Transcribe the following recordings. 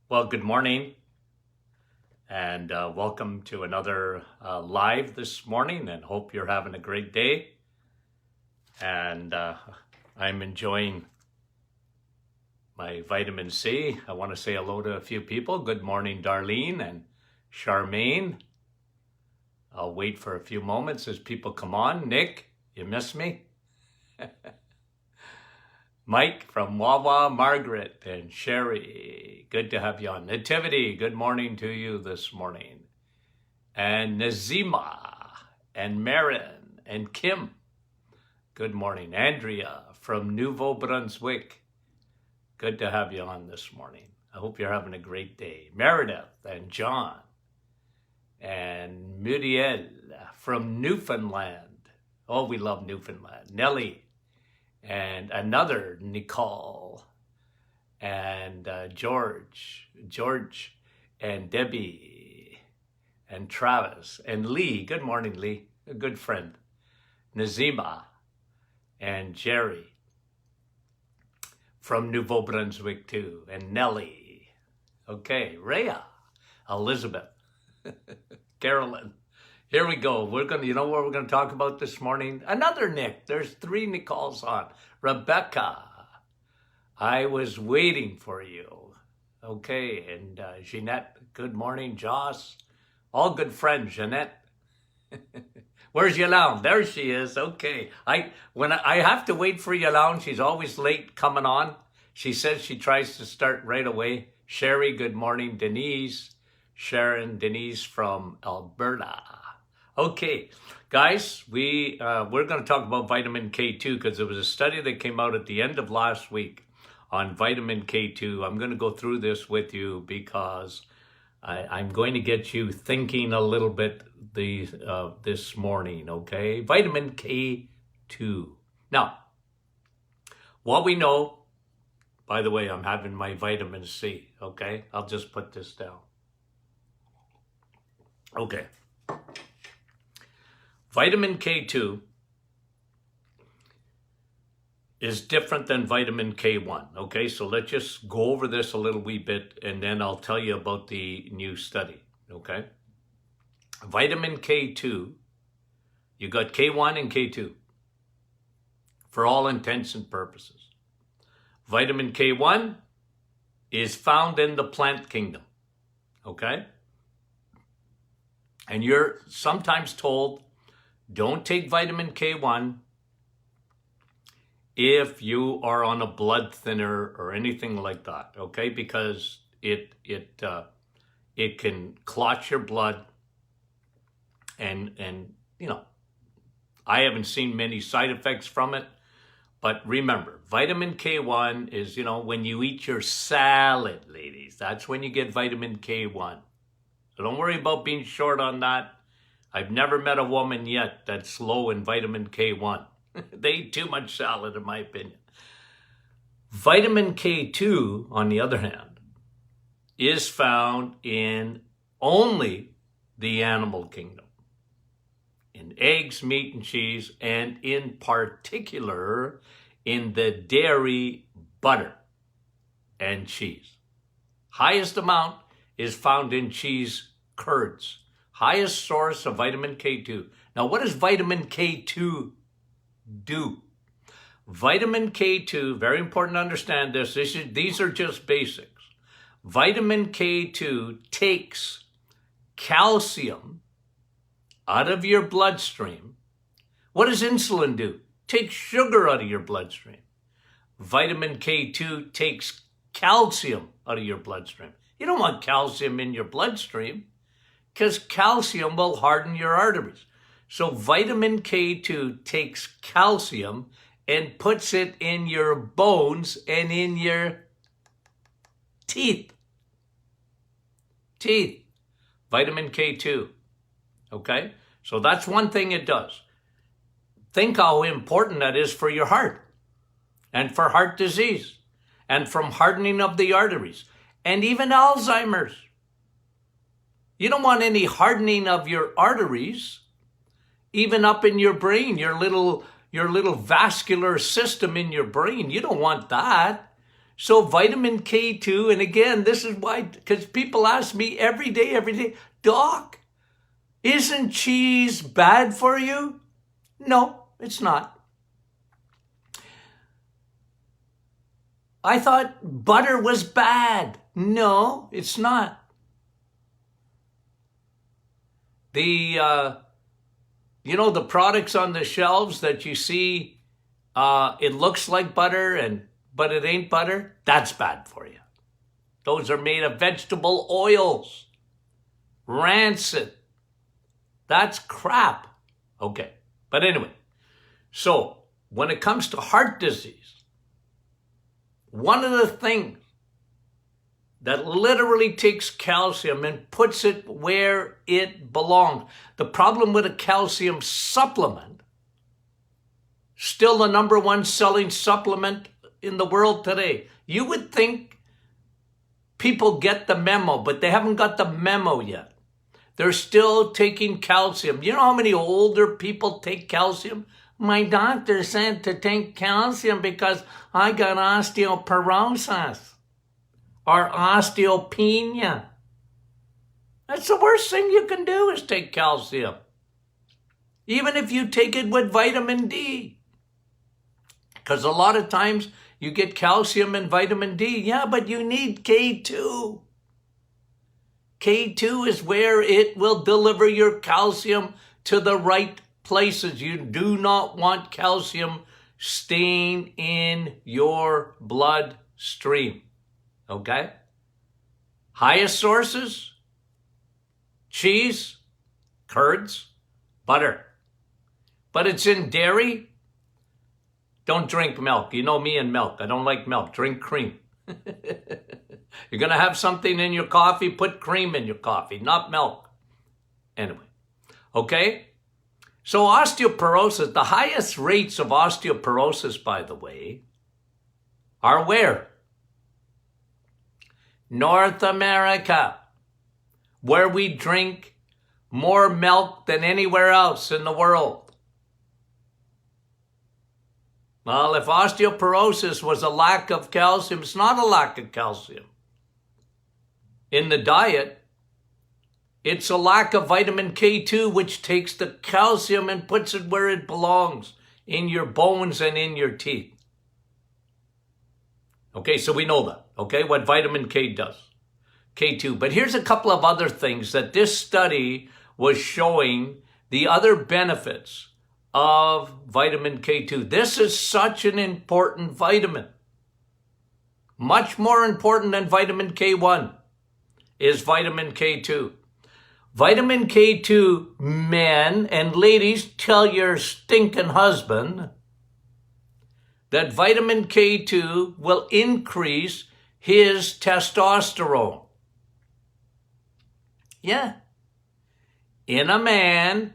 Well, good morning and welcome to another live this morning, and hope you're having a great day. And I'm enjoying my vitamin C. I want to say hello to a few people. Good morning, Darlene and Charmaine. I'll wait for a few moments as people come on. Nick, you miss me? Mike from Wawa, Margaret and Sherry, good to have you on. Nativity, good morning to you this morning. And Nazima and Marin and Kim, good morning. Andrea from Nouveau Brunswick, good to have you on this morning. I hope you're having a great day. Meredith and John and Muriel from Newfoundland. Oh, we love Newfoundland. Nellie and another Nicole and George and Debbie and Travis and Lee. Good morning, Lee, a good friend. Nazima and Jerry from Nouveau Brunswick too, and Nellie. Okay, Rhea, Elizabeth, Carolyn. Here we go. You know what we're going to talk about this morning? Another Nick. There's 3 Nicoles on. Rebecca, I was waiting for you. Okay, and Jeanette, good morning. Joss, all good friends. Jeanette, where's Yolande? There she is. Okay, I have to wait for Yolande. She's always late coming on. She says she tries to start right away. Sherry, good morning. Denise, Sharon, Denise from Alberta. Okay, guys, we're going to talk about vitamin K2 because there was a study that came out at the end of last week on vitamin K2. I'm going to go through this with you because I'm going to get you thinking a little bit this morning, okay? Vitamin K2. Now, what we know, by the way, I'm having my vitamin C, okay? I'll just put this down. Okay. Vitamin K2 is different than vitamin K1, okay? So let's just go over this a little wee bit, and then I'll tell you about the new study, okay? Vitamin K2, you got K1 and K2 for all intents and purposes. Vitamin K1 is found in the plant kingdom, okay? And you're sometimes told, don't take vitamin K1 if you are on a blood thinner or anything like that, okay? Because it can clot your blood, and you know, I haven't seen many side effects from it. But remember, vitamin K1 is, when you eat your salad, ladies, that's when you get vitamin K1. So don't worry about being short on that. I've never met a woman yet that's low in vitamin K1. They eat too much salad, in my opinion. Vitamin K2, on the other hand, is found in only the animal kingdom. In eggs, meat, and cheese, and in particular, in the dairy, butter, and cheese. Highest amount is found in cheese curds. Highest source of vitamin K2. Now, what does vitamin K2 do? Vitamin K2, very important to understand this. These are just basics. Vitamin K2 takes calcium out of your bloodstream. What does insulin do? Takes sugar out of your bloodstream. Vitamin K2 takes calcium out of your bloodstream. You don't want calcium in your bloodstream, because calcium will harden your arteries. So vitamin K2 takes calcium and puts it in your bones and in your teeth. Vitamin K2. Okay? So that's one thing it does. Think how important that is for your heart and for heart disease and from hardening of the arteries and even Alzheimer's. You don't want any hardening of your arteries, even up in your brain, your little vascular system in your brain. You don't want that. So vitamin K2, and again, this is why, because people ask me every day, Doc, isn't cheese bad for you? No, it's not. I thought butter was bad. No, it's not. The products on the shelves that you see, it looks like butter, but it ain't butter, that's bad for you. Those are made of vegetable oils. Rancid. That's crap. Okay. But anyway, so when it comes to heart disease, one of the things that literally takes calcium and puts it where it belongs. The problem with a calcium supplement, still the number one selling supplement in the world today. You would think people get the memo, but they haven't got the memo yet. They're still taking calcium. You know how many older people take calcium? My doctor said to take calcium because I got osteoporosis or osteopenia. That's the worst thing you can do is take calcium. Even if you take it with vitamin D. Because a lot of times you get calcium and vitamin D. Yeah, but you need K2. K2 is where it will deliver your calcium to the right places. You do not want calcium staying in your bloodstream. Okay? Highest sources, cheese, curds, butter. But it's in dairy. Don't drink milk. You know me and milk. I don't like milk. Drink cream. You're going to have something in your coffee, put cream in your coffee, not milk. Anyway, okay? So osteoporosis, the highest rates of osteoporosis, by the way, are where? North America, where we drink more milk than anywhere else in the world. Well, if osteoporosis was a lack of calcium, it's not a lack of calcium. In the diet, it's a lack of vitamin K2, which takes the calcium and puts it where it belongs, in your bones and in your teeth. Okay, so we know that, okay, what vitamin K does, K2. But here's a couple of other things that this study was showing, the other benefits of vitamin K2. This is such an important vitamin. Much more important than vitamin K1 is vitamin K2. Vitamin K2, men and ladies, tell your stinking husband that vitamin K2 will increase his testosterone. Yeah. In a man,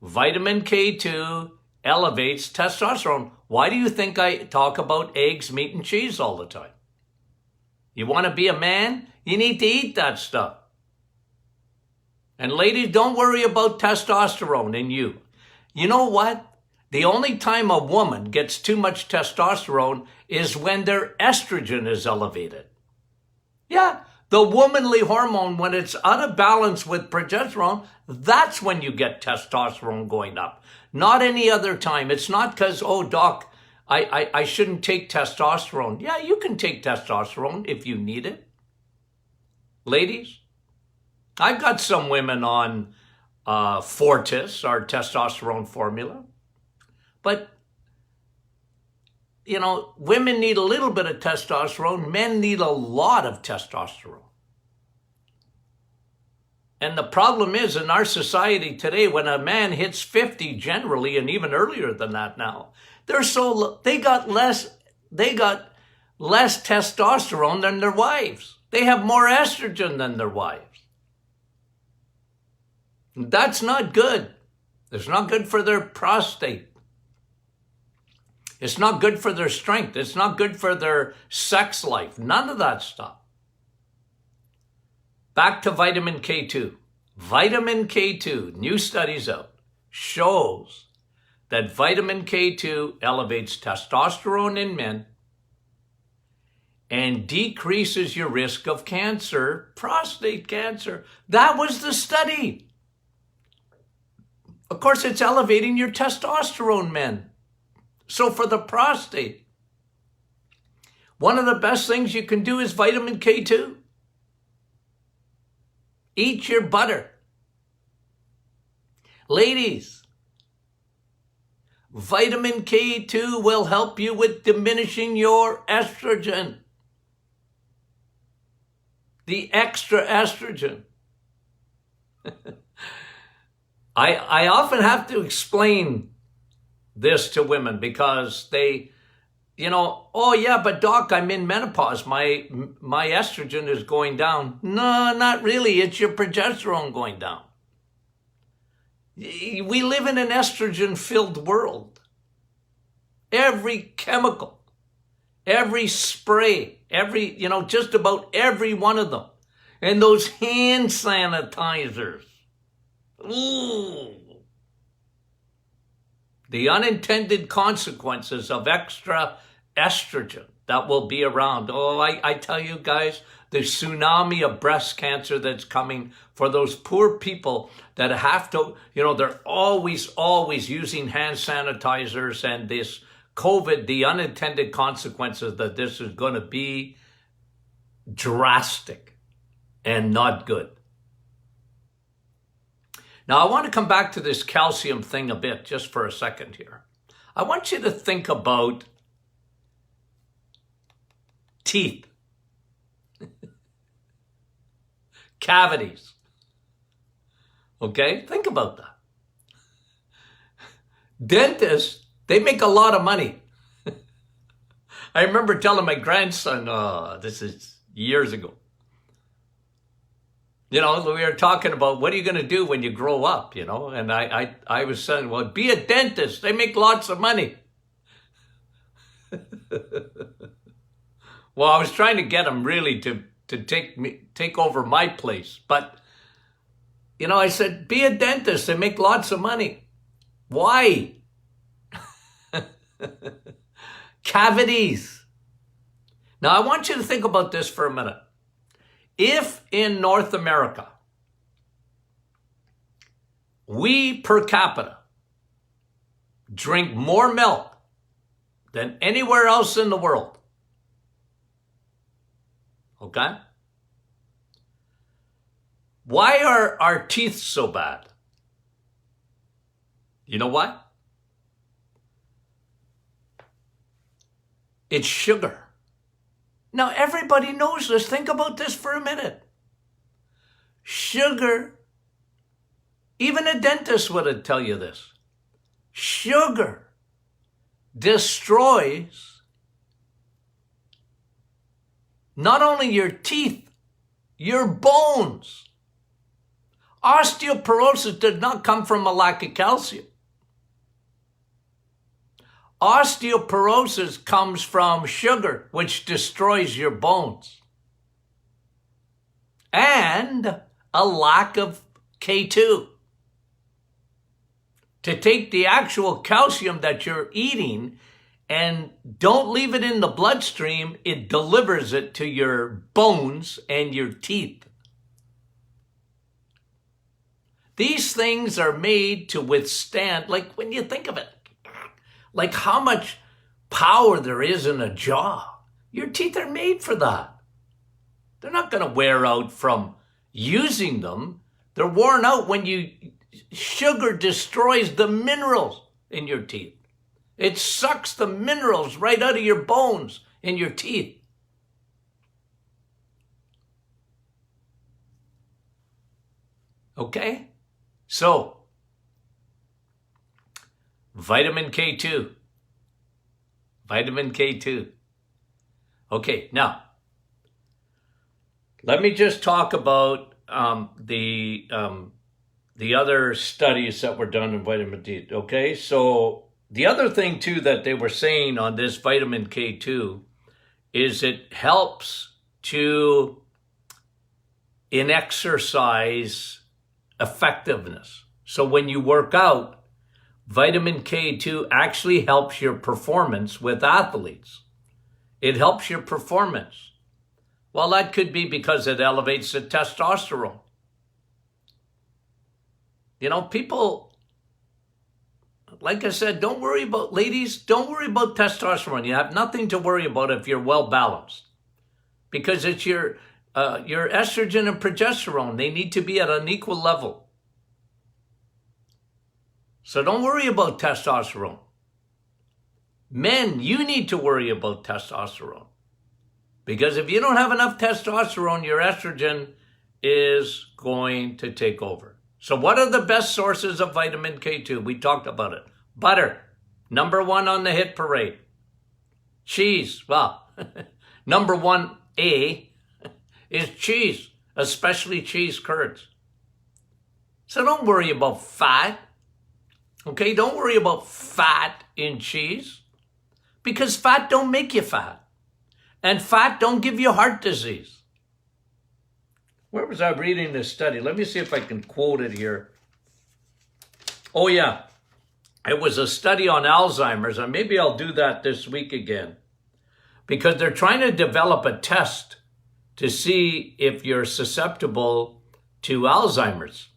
vitamin K2 elevates testosterone. Why do you think I talk about eggs, meat, and cheese all the time? You want to be a man? You need to eat that stuff. And ladies, don't worry about testosterone in you. You know what? The only time a woman gets too much testosterone is when their estrogen is elevated. Yeah, the womanly hormone, when it's out of balance with progesterone, that's when you get testosterone going up. Not any other time. It's not because, oh, doc, I shouldn't take testosterone. Yeah, you can take testosterone if you need it. Ladies, I've got some women on Fortis, our testosterone formula. But, you know, women need a little bit of testosterone. Men need a lot of testosterone. And the problem is in our society today, when a man hits 50 generally, and even earlier than that now, they got less testosterone than their wives. They have more estrogen than their wives. That's not good. It's not good for their prostate. It's not good for their strength. It's not good for their sex life. None of that stuff. Back to vitamin K2. Vitamin K2, new studies out, shows that vitamin K2 elevates testosterone in men. and decreases your risk of cancer, prostate cancer. That was the study. Of course, it's elevating your testosterone, men. So for the prostate, one of the best things you can do is vitamin K2. Eat your butter. Ladies, vitamin K2 will help you with diminishing your estrogen. The extra estrogen. I often have to explain this to women because they, oh yeah, but doc, I'm in menopause. My estrogen is going down. No, not really. It's your progesterone going down. We live in an estrogen-filled world. Every chemical, every spray, just about every one of them. And those hand sanitizers. Ooh. The unintended consequences of extra estrogen that will be around. Oh, I tell you guys, the tsunami of breast cancer that's coming for those poor people that have to, they're always using hand sanitizers, and this COVID, the unintended consequences that this is going to be drastic and not good. Now, I want to come back to this calcium thing a bit, just for a second here. I want you to think about teeth, cavities. Okay? Think about that. Dentists, they make a lot of money. I remember telling my grandson, this is years ago, we were talking about what are you going to do when you grow up, and I was saying, well, be a dentist. They make lots of money. Well, I was trying to get him really to take over my place. But, I said, be a dentist. They make lots of money. Why? Cavities. Now, I want you to think about this for a minute. If in North America, we per capita drink more milk than anywhere else in the world, okay? Why are our teeth so bad? You know why? It's sugar. Now, everybody knows this. Think about this for a minute. Sugar, even a dentist would tell you this. Sugar destroys not only your teeth, your bones. Osteoporosis did not come from a lack of calcium. Osteoporosis comes from sugar, which destroys your bones, and a lack of K2. To take the actual calcium that you're eating and don't leave it in the bloodstream, it delivers it to your bones and your teeth. These things are made to withstand, like when you think of it, like how much power there is in a jaw. Your teeth are made for that. They're not going to wear out from using them. They're worn out when sugar destroys the minerals in your teeth. It sucks the minerals right out of your bones in your teeth. Okay? So, vitamin K2. Vitamin K2. Okay, now, let me just talk about the other studies that were done in vitamin D. Okay, so the other thing too that they were saying on this vitamin K2 is it helps in exercise effectiveness. So when you work out, vitamin K2 actually helps your performance with athletes. It helps your performance. Well, that could be because it elevates the testosterone. You know, people, like I said, don't worry about, ladies, don't worry about testosterone. You have nothing to worry about if you're well balanced, because it's your estrogen and progesterone. They need to be at an equal level. So don't worry about testosterone. Men, you need to worry about testosterone, because if you don't have enough testosterone, your estrogen is going to take over. So what are the best sources of vitamin K2? We talked about it. Butter, number one on the hit parade. Cheese, well, number 1A is cheese, especially cheese curds. So don't worry about fat, okay? Don't worry about fat in cheese, because fat don't make you fat, and fat don't give you heart disease. Where was I reading this study? Let me see if I can quote it here. Oh yeah, it was a study on Alzheimer's, and maybe I'll do that this week again, because they're trying to develop a test to see if you're susceptible to Alzheimer's.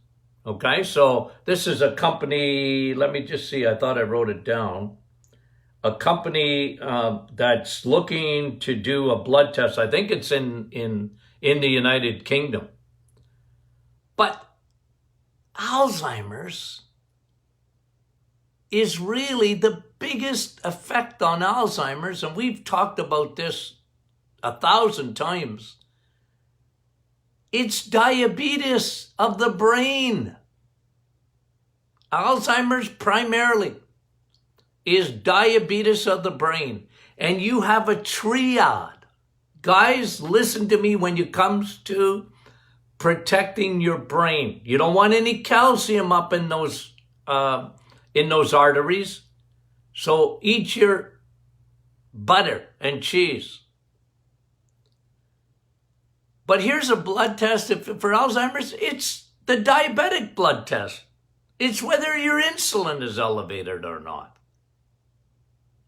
Okay, so this is a company, let me just see, I thought I wrote it down. A company that's looking to do a blood test. I think it's in the United Kingdom. But Alzheimer's is really the biggest effect on Alzheimer's, and we've talked about this 1,000 times. It's diabetes of the brain. Alzheimer's primarily is diabetes of the brain, and you have a triad. Guys, listen to me when it comes to protecting your brain. You don't want any calcium up in those arteries. So eat your butter and cheese. But here's a blood test for Alzheimer's. It's the diabetic blood test. It's whether your insulin is elevated or not.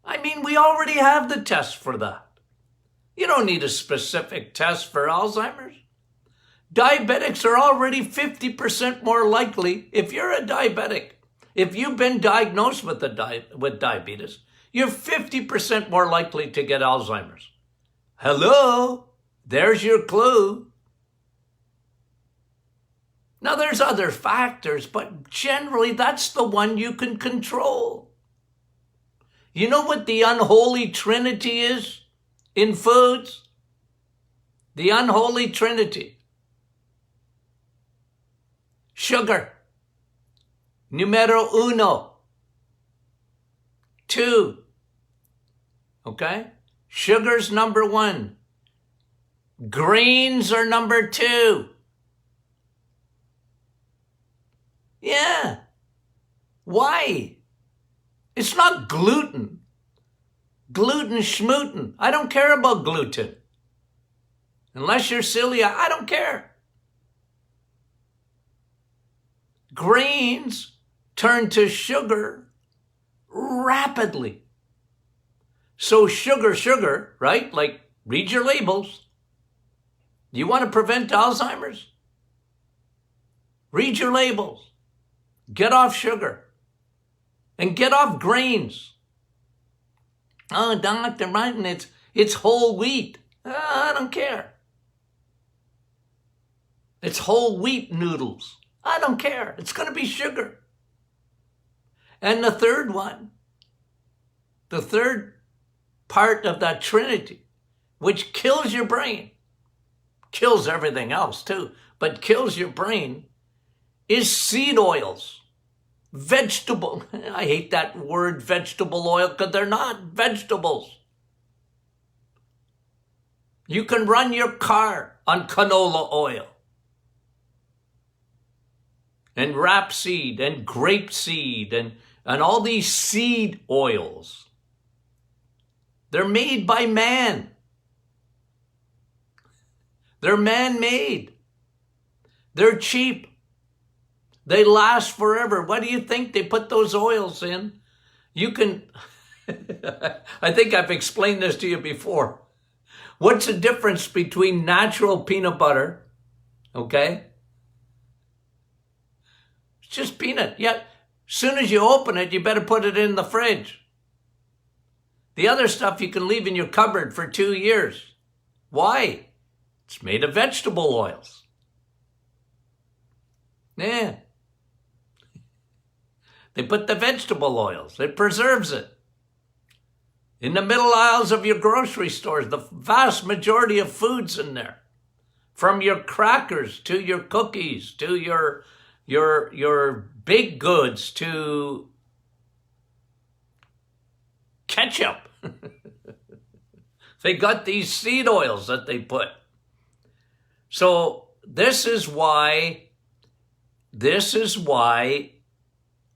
I mean, we already have the test for that. You don't need a specific test for Alzheimer's. Diabetics are already 50% more likely. If you're a diabetic, if you've been diagnosed with diabetes, you're 50% more likely to get Alzheimer's. Hello, there's your clue. Now, there's other factors, but generally that's the one you can control. You know what the unholy trinity is in foods? The unholy trinity. Sugar, numero uno. 2, okay? Sugar's number 1. Grains are number 2. Yeah. Why? It's not gluten. Gluten schmooten. I don't care about gluten. Unless you're celiac, I don't care. Grains turn to sugar rapidly. So sugar, right? Like, read your labels. You want to prevent Alzheimer's? Read your labels. Get off sugar. And get off grains. Oh, Dr. Martin, it's whole wheat. Oh, I don't care. It's whole wheat noodles. I don't care. It's going to be sugar. And the third one, the third part of that trinity, which kills your brain, kills everything else too, but kills your brain, is seed oils. Vegetable, I hate that word vegetable oil, because they're not vegetables. You can run your car on canola oil, and rapeseed, and grapeseed, and all these seed oils. They're made by man. They're man-made. They're cheap. They last forever. What do you think they put those oils in? You can, I think I've explained this to you before. What's the difference between natural peanut butter, okay? It's just peanut. Yeah, as soon as you open it, you better put it in the fridge. The other stuff you can leave in your cupboard for 2 years. Why? It's made of vegetable oils. Yeah. They put the vegetable oils. It preserves it. In the middle aisles of your grocery stores, the vast majority of food's in there. From your crackers to your cookies to your baked goods to ketchup. They got these seed oils that they put. So this is why,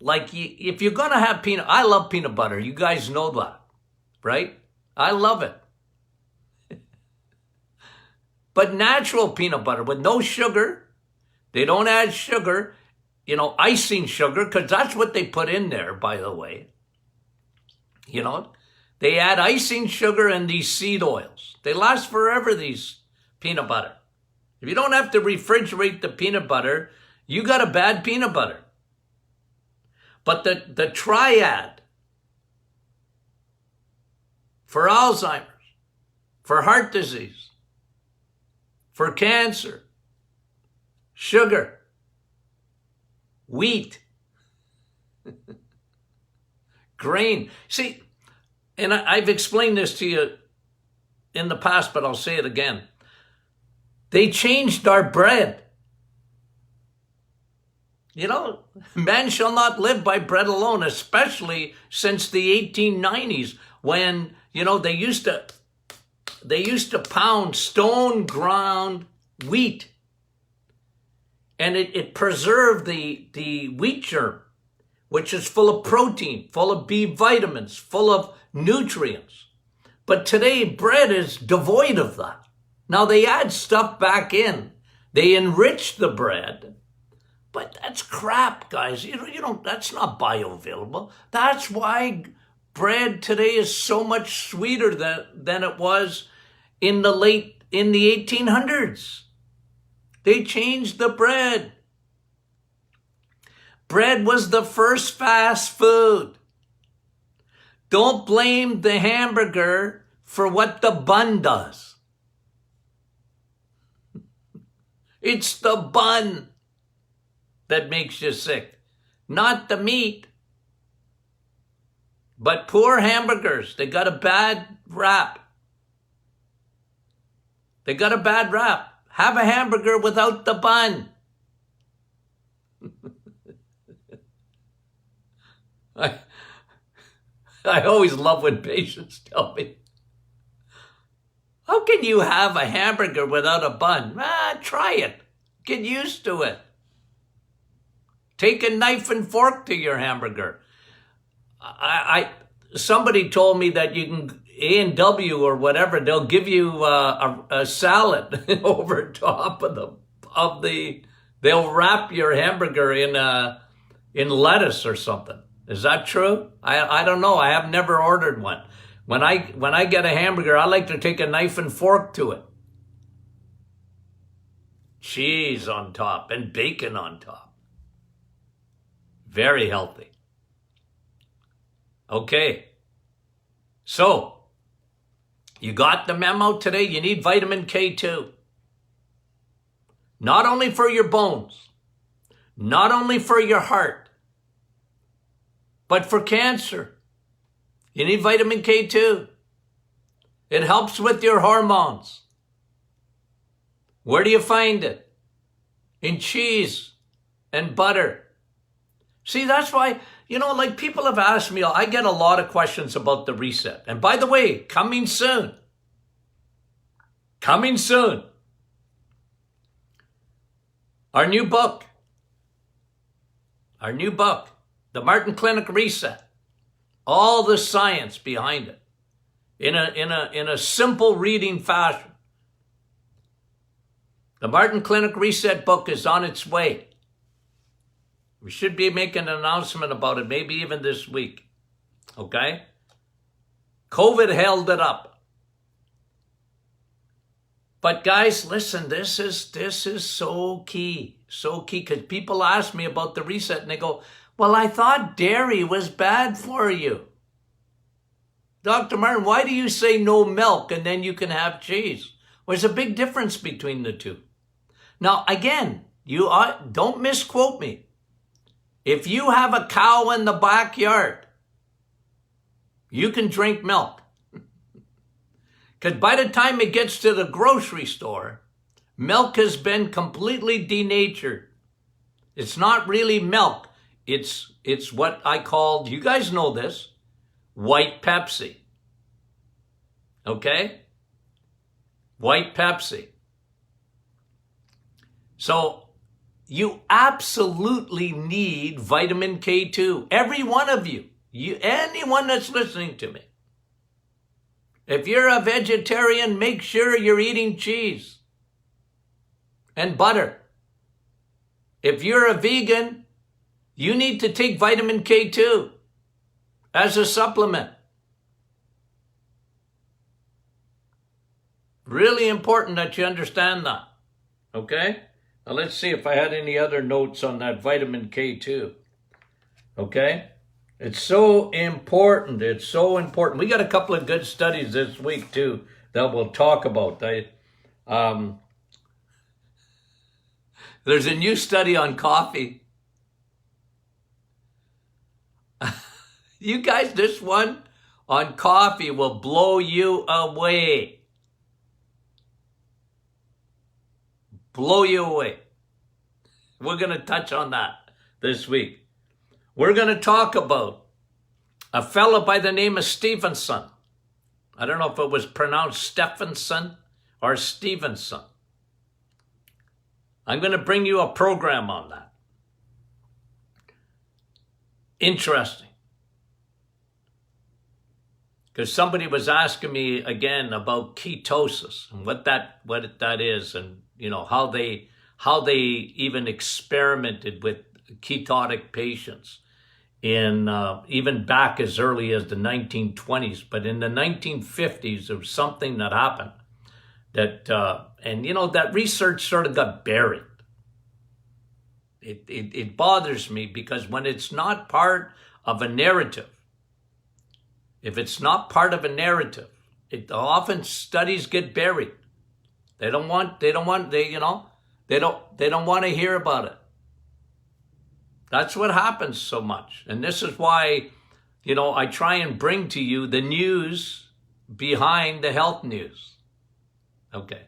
like, if you're going to have I love peanut butter. You guys know that, right? I love it. But natural peanut butter with no sugar, they don't add sugar, icing sugar, because that's what they put in there, by the way. They add icing sugar and these seed oils. They last forever, these peanut butter. If you don't have to refrigerate the peanut butter, you got a bad peanut butter. But the triad for Alzheimer's, for heart disease, for cancer, sugar, wheat, grain. See, and I've explained this to you in the past, but I'll say it again. They changed our bread. Man shall not live by bread alone, especially since the 1890s when, they used to pound stone ground wheat. And it preserved the wheat germ, which is full of protein, full of B vitamins, full of nutrients. But today, bread is devoid of that. Now, they add stuff back in. They enrich the bread. But that's crap, guys. That's not bioavailable. That's why bread today is so much sweeter than it was in the 1800s. They changed the bread. Bread was the first fast food. Don't blame the hamburger for what the bun does. It's the bun that makes you sick, not the meat. But poor hamburgers, they got a bad rap. They got a bad rap. Have a hamburger without the bun. I always love when patients tell me, how can you have a hamburger without a bun? Try it. Get used to it. Take a knife and fork to your hamburger. Somebody told me that you can, A&W or whatever, they'll give you a salad over top of the, they'll wrap your hamburger in lettuce or something. Is that true? I don't know. I have never ordered one. When I get a hamburger, I like to take a knife and fork to it. Cheese on top and bacon on top. Very healthy. Okay. So, you got the memo today? You need vitamin K2. Not only for your bones, not only for your heart, but for cancer. You need vitamin K2. It helps with your hormones. Where do you find it? In cheese and butter. See, that's why, like people have asked me, I get a lot of questions about the reset. And by the way, coming soon. Coming soon. Our new book. The Martin Clinic Reset. All the science behind it. In a simple reading fashion. The Martin Clinic Reset book is on its way. We should be making an announcement about it, maybe even this week. Okay? COVID held it up. But guys, listen, this is so key. So key, because people ask me about the reset and they go, well, I thought dairy was bad for you. Dr. Martin, why do you say no milk and then you can have cheese? Well, there's a big difference between the two. Now, again, don't misquote me. If you have a cow in the backyard, you can drink milk. Because by the time it gets to the grocery store, milk has been completely denatured. It's not really milk. It's what I call, you guys know this, white Pepsi. Okay? White Pepsi. So you absolutely need vitamin K2. Every one of you, anyone that's listening to me. If you're a vegetarian, make sure you're eating cheese and butter. If you're a vegan, you need to take vitamin K2 as a supplement. Really important that you understand that. Okay? Now let's see if I had any other notes on that vitamin K2. Okay? It's so important. It's so important. We got a couple of good studies this week too that we'll talk about. There's a new study on coffee. You guys, this one on coffee will blow you away. Blow you away. We're going to touch on that this week. We're going to talk about a fellow by the name of Stevenson. I don't know if it was pronounced Stephenson or Stevenson. I'm going to bring you a program on that. Interesting. Because somebody was asking me again about ketosis and what that is, and you know how they even experimented with ketotic patients in even back as early as the 1920s. But in the 1950s, there was something that happened that and you know that research sort of got buried. It bothers me because when it's not part of a narrative. If it's not part of a narrative, often studies get buried. They don't want to hear about it. That's what happens so much. And this is why, I try and bring to you the news behind the health news. Okay.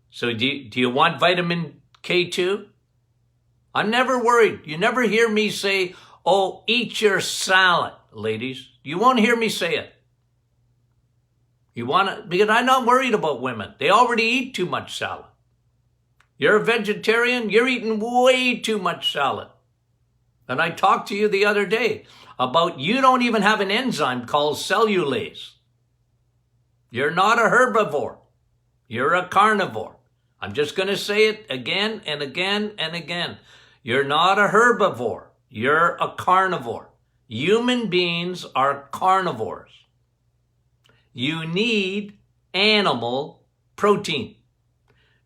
So do you want vitamin K2? I'm never worried. You never hear me say, oh, eat your salad, ladies. You won't hear me say it. Because I'm not worried about women. They already eat too much salad. You're a vegetarian, you're eating way too much salad. And I talked to you the other day about you don't even have an enzyme called cellulase. You're not a herbivore. You're a carnivore. I'm just going to say it again and again and again. You're not a herbivore. You're a carnivore. Human beings are carnivores. You need animal protein.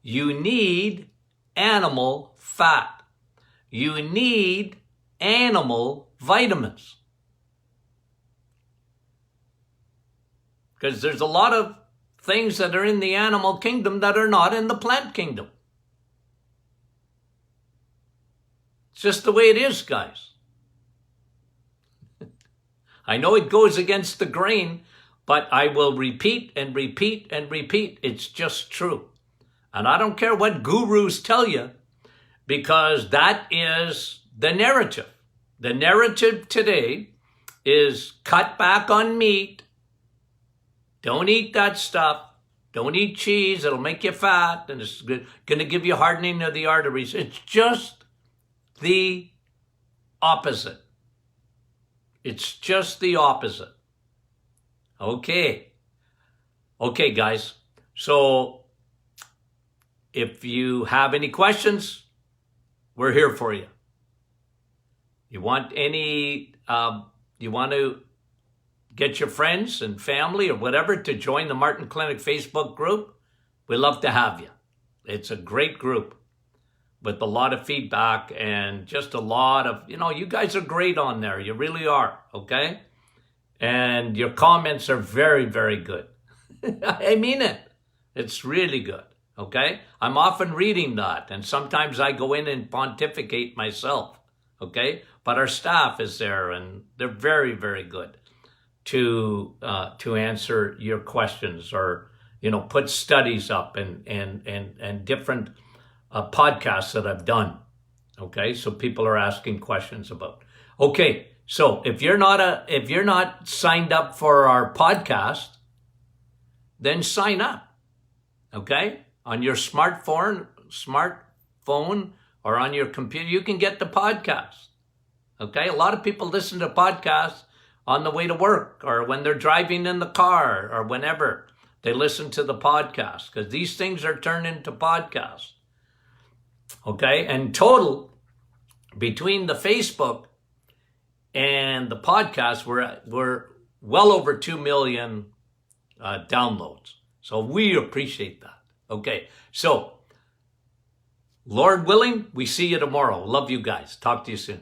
You need animal fat. You need animal vitamins. Because there's a lot of things that are in the animal kingdom that are not in the plant kingdom. It's just the way it is, guys. I know it goes against the grain, but I will repeat and repeat and repeat. It's just true. And I don't care what gurus tell you, because that is the narrative. The narrative today is cut back on meat. Don't eat that stuff. Don't eat cheese. It'll make you fat, and it's going to give you hardening of the arteries. It's just the opposite. It's just the opposite. Okay, guys. So if you have any questions, we're here for you. You want to get your friends and family or whatever to join the Martin Clinic Facebook group? We love to have you. It's a great group with a lot of feedback and just a lot of, you guys are great on there. You really are, okay? And your comments are very, very good. I mean it. It's really good, okay? I'm often reading that, and sometimes I go in and pontificate myself, okay? But our staff is there, and they're very, very good to answer your questions, or put studies up and different podcasts that I've done. Okay, so people are asking questions about. Okay, so if you're not signed up for our podcast, then sign up. Okay, on your smartphone or on your computer, you can get the podcast. Okay, a lot of people listen to podcasts on the way to work, or when they're driving in the car, or whenever they listen to the podcast, because these things are turned into podcasts. Okay, and total, between the Facebook and the podcast, we're well over 2 million downloads. So we appreciate that. Okay, so Lord willing, we see you tomorrow. Love you guys. Talk to you soon.